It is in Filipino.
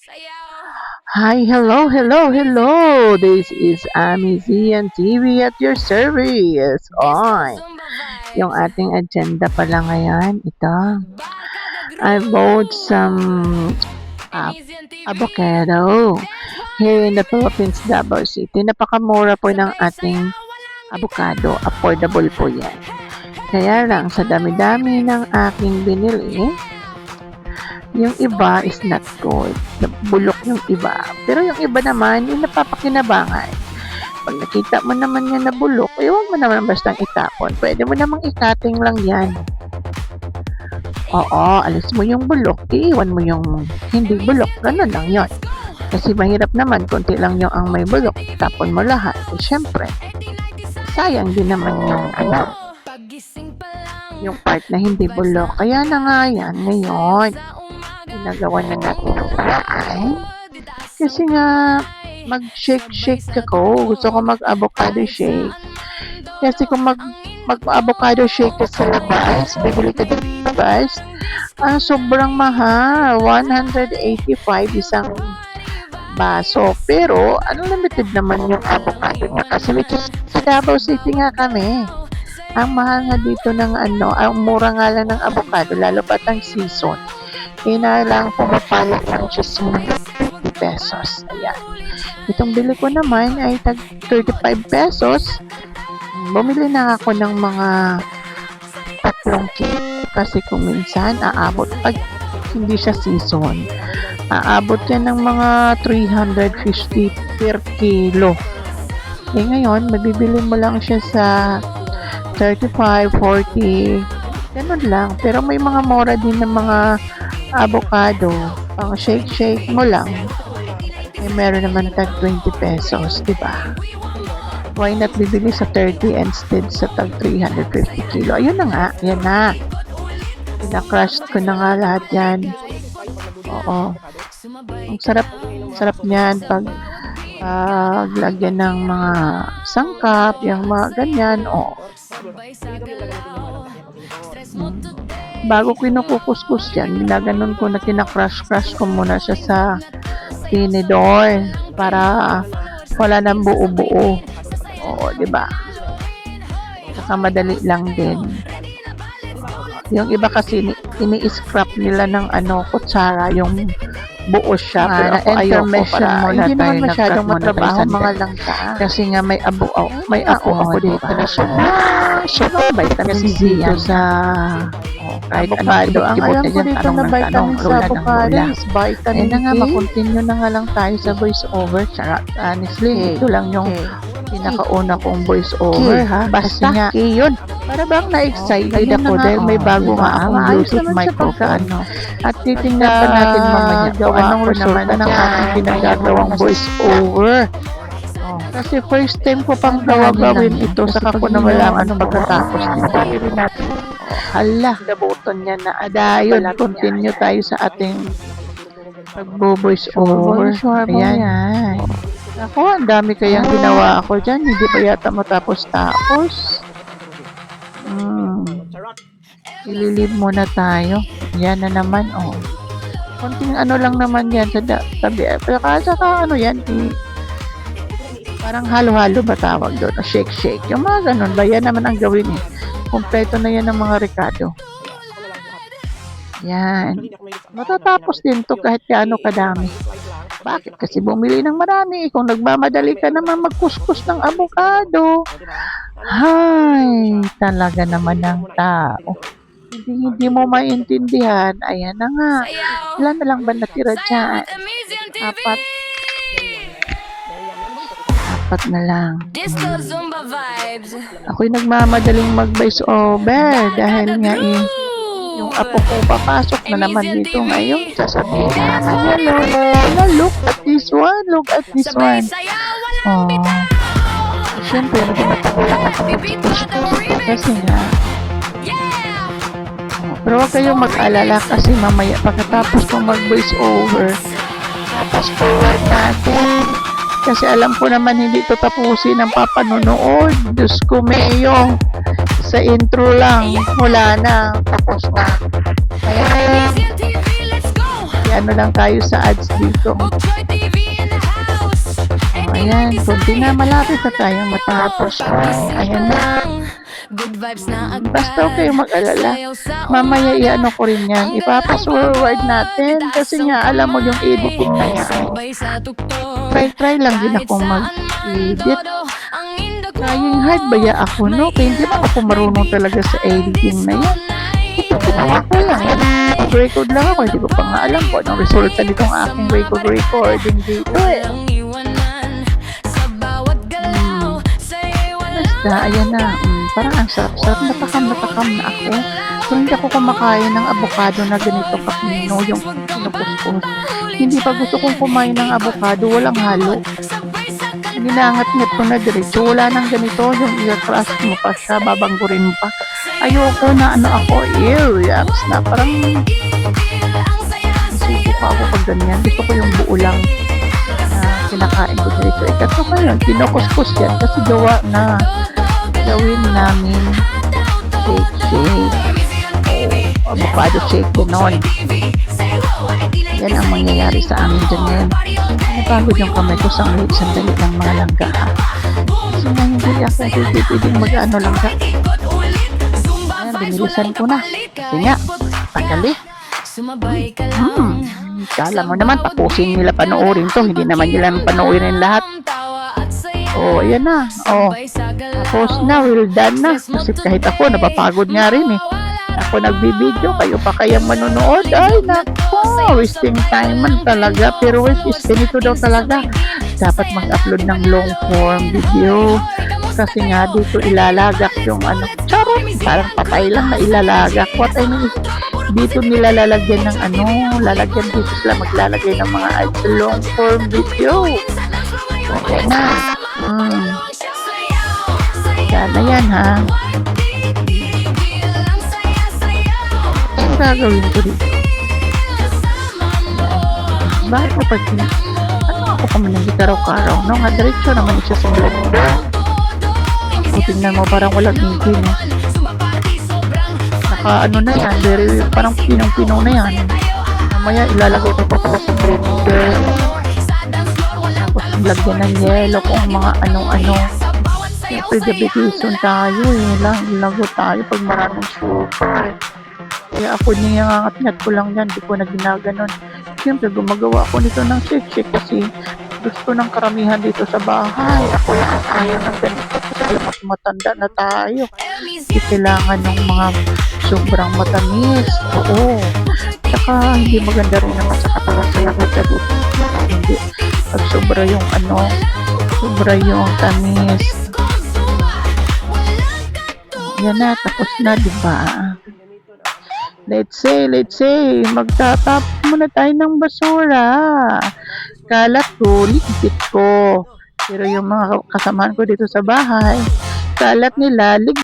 Hi, hello, hello, hello. This is Ami Z and TV at your service. On. Yung ating agenda pala ngayon, ito. I bought some uh, avocado here in the Philippines, Davao City. Napakamura po ng ating avocado. Affordable po yan. Kaya lang, sa dami-dami ng aking binili, yung iba is not good. Bulok yung iba. Pero yung iba naman, yung napapakinabangan. Pag nakita mo naman yan na bulok, huwag mo naman bastang itapon. Pwede mo namang ikating lang yan. Oo, alis mo yung bulok, iiwan mo yung hindi bulok. Ganun lang yon. Kasi mahirap naman, konti lang yung ang may bulok. Tapon mo lahat. Eh, syempre, sayang din naman yung part na hindi bulok. Kaya na nga yan ngayon. Ginagawa na natin ang paraan. Kasi nga, mag-shake-shake ako. Gusto ko mag-avocado shake. Kasi kung mag-avocado shake ka sa labas, bibili ka din sa labas, sobrang mahal. 185 isang baso. Pero, unlimited naman yung avocado na. Kasi sa Davao City nga kami. Ang mahal nga dito ng ang mura nga lang ng avocado, lalo pat ang season. Kaya lang pumapalit lang siya sa 50 pesos. Ayan. Itong bili ko naman ay tag 35 pesos. Bumili na ako ng mga 3 kilo. Kasi kung minsan aabot pag hindi siya season. Aabot yan ng mga 350 per kilo. Eh ngayon, mabibili mo lang siya sa 35, 40, ganun lang. Pero may mga mura din ng mga avocado. Pang shake mo lang. Eh, meron naman tag 20 pesos, di ba? Why not bibili sa 30 instead sa tag 350 kilo? Ayun na nga, yan na. Pinakrush ko na nga lahat yan. Oo. Ang sarap niyan pag lagyan ng mga sangkap, yung mga ganyan, bago kinukukuskus yan, ginaganon ko na kinakrush ko muna siya sa tinidor para wala nang buo-buo. Oo, di ba? Saka madali lang din. Yung iba kasi ini-scrap nila ng kutsara, yung buo siya. Pero ako ayoko para hindi naman masyadong matrabaho mga langka. Kasi nga may ako dito na siya. Sobrang vitamin C dito sa kahit avocado. Ang alam ko dito na vitamin sa avocado is vitamin A. Na nga, makontinue na nga lang tayo sa voice over. Honestly, ito lang yung pinakauna kong voice over, ha? Basta nga, yun. Para bang na-excited ako dahil may bago nga akong Bluetooth microphone. At titingnan pa natin mamaya kung anong resulta ng aking pinagagawang voice over. Kasi first time ko pang gawin ito, saka ko na malaman pagkatapos nito. Hala, nabuton niya na. Yun, continue tayo sa ating pag-voice over. Ayan. Ako, ang dami kayang ginawa ako dyan. Hindi pa yata matapos-tapos. Ililib muna tayo. Yan na naman, konting lang naman yan sa tabi. Saka yan, parang halo-halo ba tawag doon? Shake. Yung mga ganun ba? Yan naman ang gawin eh. Kompleto na yan ng mga Ricardo. Yan. Matatapos din to kahit gaano kadami. Bakit? Kasi bumili ng marami. Kung nagmamadali ka naman magkuskus ng avocado. Hay, talaga naman ng tao. Hindi mo maintindihan. Ayan na nga. Ilan na lang ba natira dyan? Apat na lang. Ako'y nagmamadaling mag-voice over dahil nga yung apo ko papasok na naman dito ngayon. Sasabihin na, look at this one. Siyempre, kasi nga, pero huwag kayong mag-alala kasi mamaya pagkatapos kong mag-voice over, tapos forward natin. Kasi alam ko naman hindi ito tapusin ang papanonood. Diyos ko, Mayo. Sa intro lang, wala na. Tapos na. Kaya ano lang tayo sa ads dito. Ayan, kunti na, malapit na tayong matapos. Ayan na. Basta huwag kayong mag-alala. Mamaya i-ano ko rin yan. Ipapas-forward natin. Kasi nga, alam mo yung editing na yan. Try lang din ako mag-edit. Kayang hard baya ako, no? Kaya hindi pa ako marunong talaga sa editing na yan. Ako lang. Record lang ako. Hindi ko pa nga alam kung anong resulta nitong aking recording dito eh. Basta, ayan na. Parang ang sarap-sarap. Natakam na ako. Kung hindi ako kumakain ng avocado na ganito kapino, yung kinukuskus. Hindi pa gusto kong kumain ng avocado, walang halo. Ginangat-ngat ko na diretso. Wala nang ganito, yung i-crush mo pa siya, babanggurin mo pa. Ayoko na ano ako, reacts na. Parang isip ko ako pag ganyan. Gusto ko yung buo lang na kinakain ko diretso. Ikaso ko yun, kinukuskus yan kasi gawa na. Gawin namin shake. Avocado shake ganon. Yan ang mangyayari sa amin dyan ngayon. Napagod yung kamay ko sa sandali lang mga langga. Kasi nga hindi ako pwedeng mag-ano langga. Ayan, binilisan ko na. Kasi nga, tagali. Kala mo naman, tapusin nila panoorin to. Hindi naman nila panoorin lahat. Oh, ayan na. Oh, tapos na, well done na. Kasi kahit ako, napapagod nga rin eh. Ako nagbibideo, kayo pa kayang manonood. Ay, nako, wasting time man talaga. Pero wait, ganito daw talaga. Dapat mag-upload ng long form video. Kasi nga, dito ilalagak yung ano. Charot, parang patay lang na ilalagak. What I mean is, dito nila lalagyan ng ano, lalagyan dito sila maglalagay ng mga long form video. Okay na. Sana yan ha. Ang gagawin ko dito. Bakit mo pag ano ako pa man ng karaw-karaw, no? Nga diretso naman siya sa vlog. O tingnan mo, parang walang ingin, no? Naka ano na yan, very, parang pinong-pino na yan. Mamaya ilalagay ko pa sa blender. Tapos lagyan ng yelo kung mga anong-ano. Siyempre, diabeteson tayo eh. Lago tayo pag maraming sugar. Kaya ako niyangat-ngat ko lang yan. Di ko na ginaganon. Siyempre, gumagawa ako nito ng shake kasi gusto ng karamihan dito sa bahay. Ako lang ang ayaw ng ganito. Kasi mas matanda na tayo. Hindi kailangan ng mga sobrang matamis. Oo. Saka, hindi maganda rin naman sa katawan sa langit na dito. Hindi. Pag sobra yung ano, sobra yung tamis. Yan na, tapos na, diba? Let's say, magtatap muna tayo ng basura. Kalat ko, ligpit ko. Pero yung mga kasamahan ko dito sa bahay, kalat nila, ligpit.